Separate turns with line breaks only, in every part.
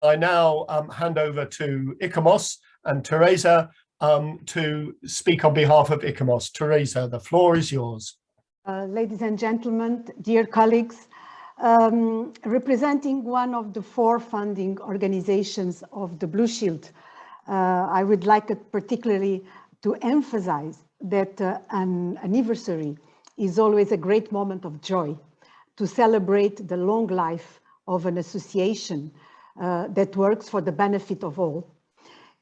I now hand over to ICOMOS and Teresa to speak on behalf of ICOMOS. Teresa, the floor is yours.
Ladies and gentlemen, dear colleagues, representing one of the 4 funding organizations of the Blue Shield, I would like particularly to emphasize that an anniversary is always a great moment of joy to celebrate the long life of an association that works for the benefit of all.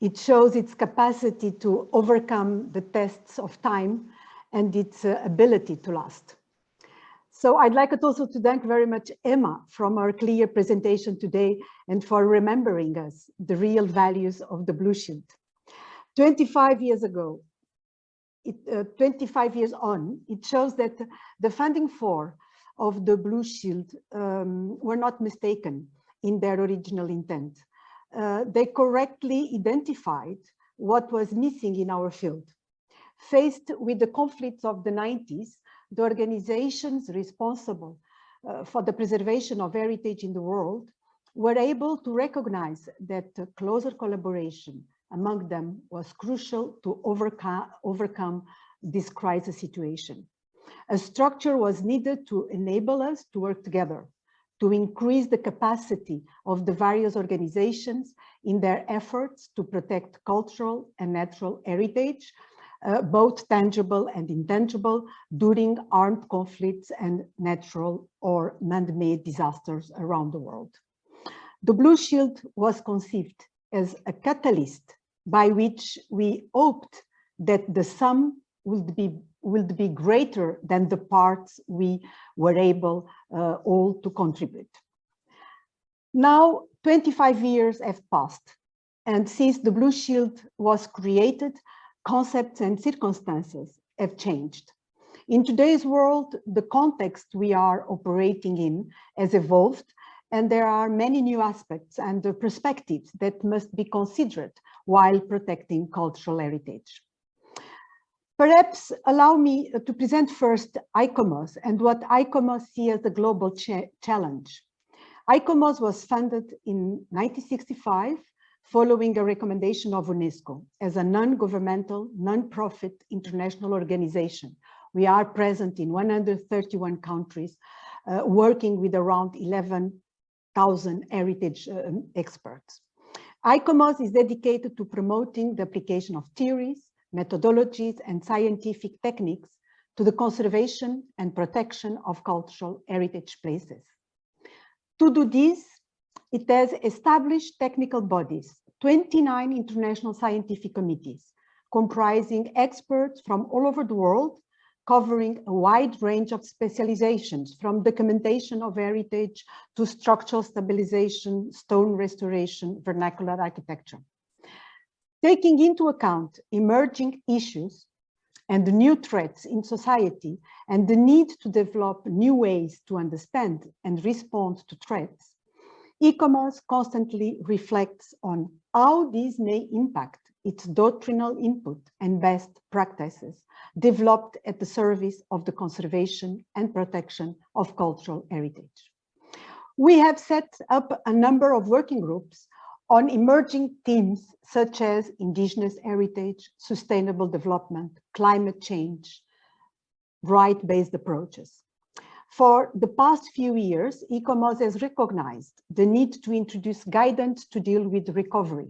It shows its capacity to overcome the tests of time and its ability to last. So I'd like also to thank very much Emma from our clear presentation today and for remembering us the real values of the Blue Shield. 25 years ago, 25 years on, it shows that the funding of the Blue Shield were not mistaken in their original intent. They correctly identified what was missing in our field. Faced with the conflicts of the 90s, the organizations responsible for the preservation of heritage in the world were able to recognize that closer collaboration among them was crucial to overcome this crisis situation. A structure was needed to enable us to work together, to increase the capacity of the various organizations in their efforts to protect cultural and natural heritage, both tangible and intangible, during armed conflicts and natural or man-made disasters around the world. The Blue Shield was conceived as a catalyst by which we hoped that the sum would be greater than the parts we were able all to contribute. Now, 25 years have passed, and since the Blue Shield was created, concepts and circumstances have changed. In today's world, the context we are operating in has evolved, and there are many new aspects and perspectives that must be considered while protecting cultural heritage. Perhaps allow me to present first ICOMOS and what ICOMOS sees as a global challenge. ICOMOS was founded in 1965 following a recommendation of UNESCO as a non-governmental, non-profit international organization. We are present in 131 countries, working with around 11,000 heritage experts. ICOMOS is dedicated to promoting the application of theories, methodologies, and scientific techniques to the conservation and protection of cultural heritage places. To do this, it has established technical bodies, 29 international scientific committees, comprising experts from all over the world, covering a wide range of specializations, from documentation of heritage to structural stabilization, stone restoration, vernacular architecture. Taking into account emerging issues and new threats in society and the need to develop new ways to understand and respond to threats, ICOMOS constantly reflects on how these may impact its doctrinal input and best practices developed at the service of the conservation and protection of cultural heritage. We have set up a number of working groups on emerging themes such as indigenous heritage, sustainable development, climate change, right-based approaches. For the past few years, ICOMOS has recognized the need to introduce guidance to deal with recovery,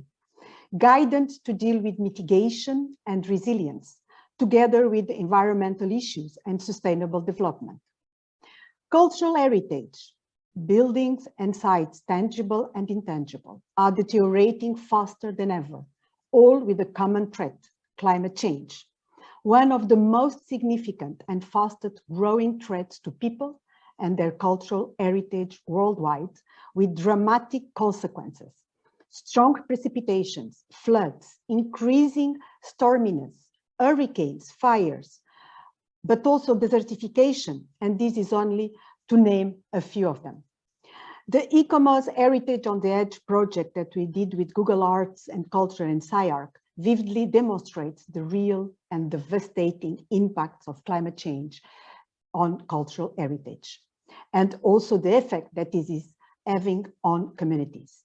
guidance to deal with mitigation and resilience, together with environmental issues and sustainable development. Cultural heritage, buildings and sites, tangible and intangible, are deteriorating faster than ever, all with a common threat, climate change. One of the most significant and fastest growing threats to people and their cultural heritage worldwide, with dramatic consequences. Strong precipitations, floods, increasing storminess, hurricanes, fires, but also desertification, and this is only to name a few of them. The ICOMOS Heritage on the Edge project that we did with Google Arts and Culture and SciArc vividly demonstrates the real and devastating impacts of climate change on cultural heritage, and also the effect that this is having on communities.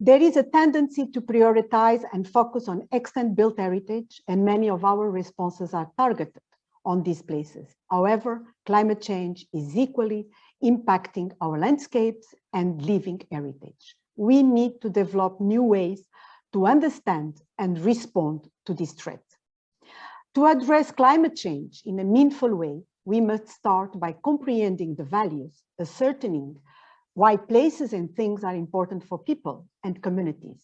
There is a tendency to prioritize and focus on extant built heritage, and many of our responses are targeted on these places. However, climate change is equally impacting our landscapes and living heritage. We need to develop new ways to understand and respond to this threat. To address climate change in a meaningful way, we must start by comprehending the values, ascertaining why places and things are important for people and communities.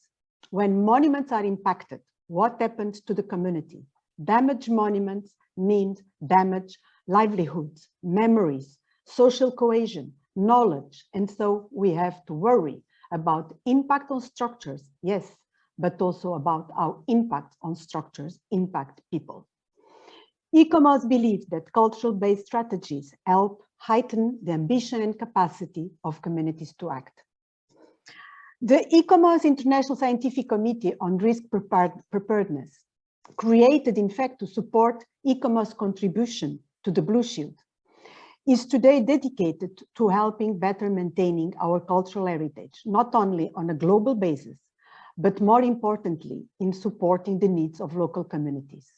When monuments are impacted, what happens to the community? Damaged monuments means damaged livelihoods, memories, social cohesion, knowledge, and so we have to worry about impact on structures, yes, but also about how impact on structures impact people. ICOMOS believes that cultural-based strategies help heighten the ambition and capacity of communities to act. The ICOMOS International Scientific Committee on Risk Preparedness, created in fact to support ICOMOS' contribution to the Blue Shield, is today dedicated to helping better maintaining our cultural heritage, not only on a global basis, but more importantly, in supporting the needs of local communities.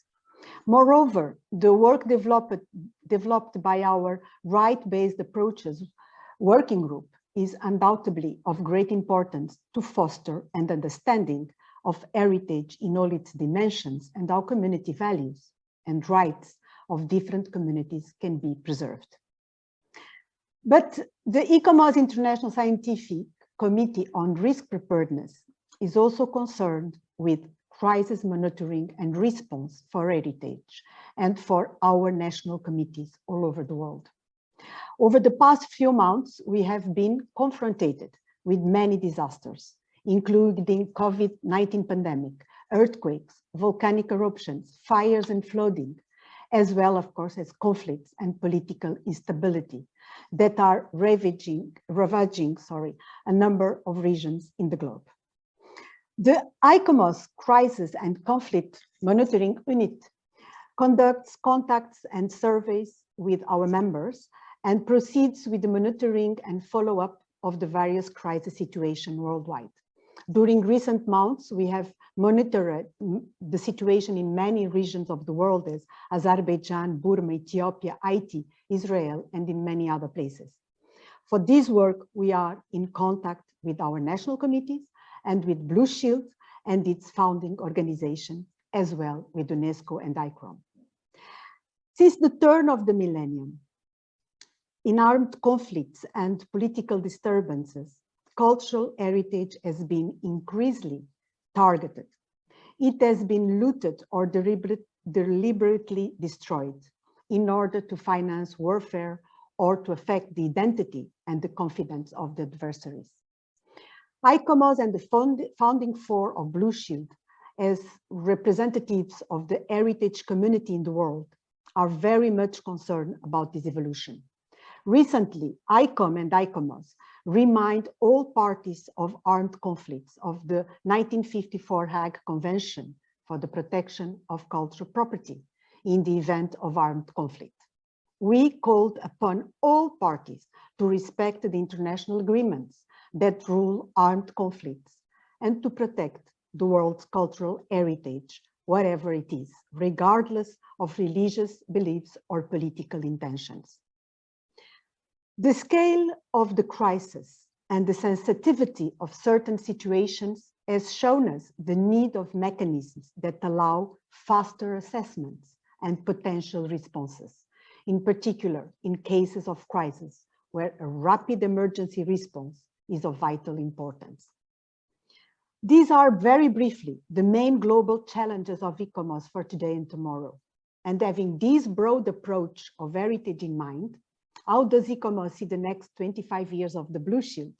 Moreover, the work developed by our right-based approaches working group is undoubtedly of great importance to foster an understanding of heritage in all its dimensions and how community values and rights of different communities can be preserved. But the ICOMOS International Scientific Committee on Risk Preparedness is also concerned with crisis monitoring and response for heritage and for our national committees all over the world. Over the past few months, we have been confronted with many disasters, including COVID-19 pandemic, earthquakes, volcanic eruptions, fires and flooding, as well, of course, as conflicts and political instability that are ravaging a number of regions in the globe. The ICOMOS Crisis and Conflict Monitoring Unit conducts contacts and surveys with our members and proceeds with the monitoring and follow-up of the various crisis situations worldwide. During recent months, we have monitored the situation in many regions of the world as Azerbaijan, Burma, Ethiopia, Haiti, Israel, and in many other places. For this work, we are in contact with our national committees and with Blue Shield and its founding organization, as well with UNESCO and ICOMOS. Since the turn of the millennium, in armed conflicts and political disturbances, cultural heritage has been increasingly targeted. It has been looted or deliberately destroyed in order to finance warfare or to affect the identity and the confidence of the adversaries. ICOMOS and the founding four of Blue Shield, as representatives of the heritage community in the world, are very much concerned about this evolution. Recently, ICOM and ICOMOS remind all parties of armed conflicts of the 1954 Hague Convention for the Protection of Cultural Property in the event of armed conflict. We called upon all parties to respect the international agreements that rule armed conflicts and to protect the world's cultural heritage, whatever it is, regardless of religious beliefs or political intentions. The scale of the crisis and the sensitivity of certain situations has shown us the need of mechanisms that allow faster assessments and potential responses, in particular in cases of crisis where a rapid emergency response is of vital importance. These are very briefly the main global challenges of ICOMOS for today and tomorrow. And having this broad approach of heritage in mind, how does ICOMOS see the next 25 years of the Blue Shield?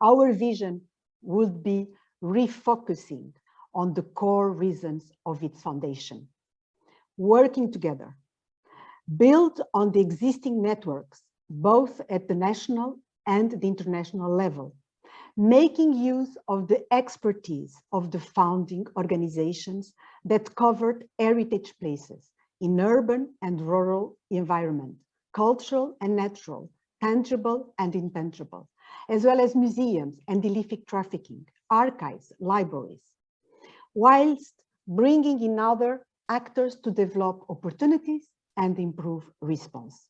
Our vision would be refocusing on the core reasons of its foundation. Working together, build on the existing networks, both at the national and the international level, making use of the expertise of the founding organizations that covered heritage places in urban and rural environment, cultural and natural, tangible and intangible, as well as museums and illicit trafficking, archives, libraries, whilst bringing in other actors to develop opportunities and improve response.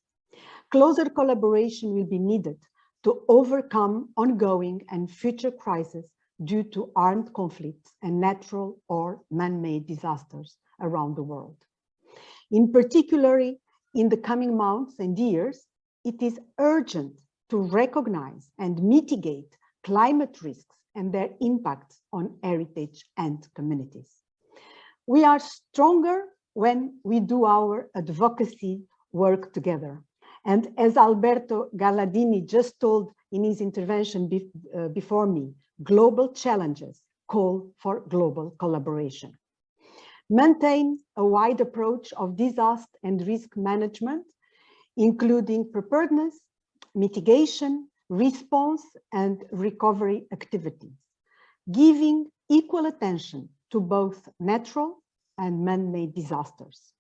Closer collaboration will be needed to overcome ongoing and future crises due to armed conflicts and natural or man-made disasters around the world. In particular, in the coming months and years, it is urgent to recognize and mitigate climate risks and their impacts on heritage and communities. We are stronger when we do our advocacy work together. And as Alberto Galladini just told in his intervention before me, global challenges call for global collaboration. Maintain a wide approach of disaster and risk management, including preparedness, mitigation, response, and recovery activities, giving equal attention to both natural and man-made disasters,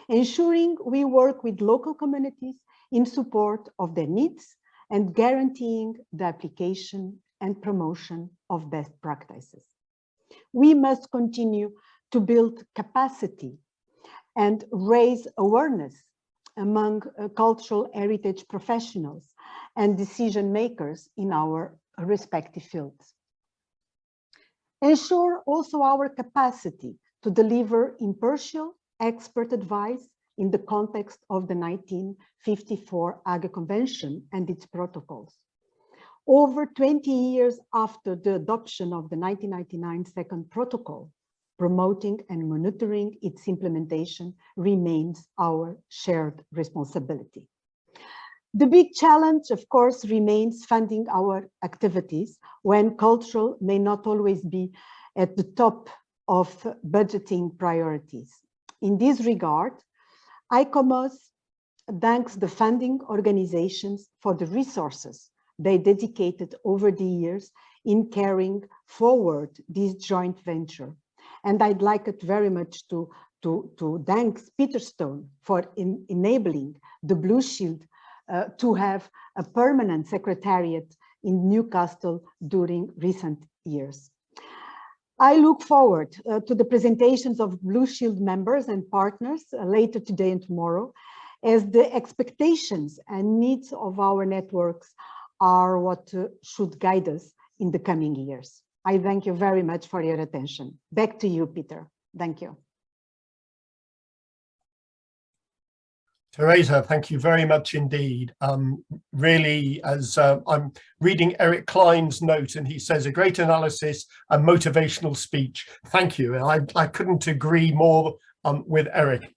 ensuring we work with local communities in support of their needs and guaranteeing the application and promotion of best practices. We must continue to build capacity and raise awareness among cultural heritage professionals and decision makers in our respective fields. Ensure also our capacity to deliver impartial expert advice in the context of the 1954 Hague Convention and its protocols. Over 20 years after the adoption of the 1999 Second Protocol, promoting and monitoring its implementation remains our shared responsibility. The big challenge, of course, remains funding our activities when cultural may not always be at the top of budgeting priorities. In this regard, ICOMOS thanks the funding organizations for the resources they dedicated over the years in carrying forward this joint venture. And I'd like it very much to thank Peterstone for enabling the Blue Shield to have a permanent secretariat in Newcastle during recent years. I look forward to the presentations of Blue Shield members and partners later today and tomorrow, as the expectations and needs of our networks are what should guide us in the coming years. I thank you very much for your attention. Back to you, Peter. Thank you.
Teresa, thank you very much indeed. Really, as I'm reading Eric Klein's note, and he says, a great analysis and motivational speech. Thank you. And I couldn't agree more with Eric.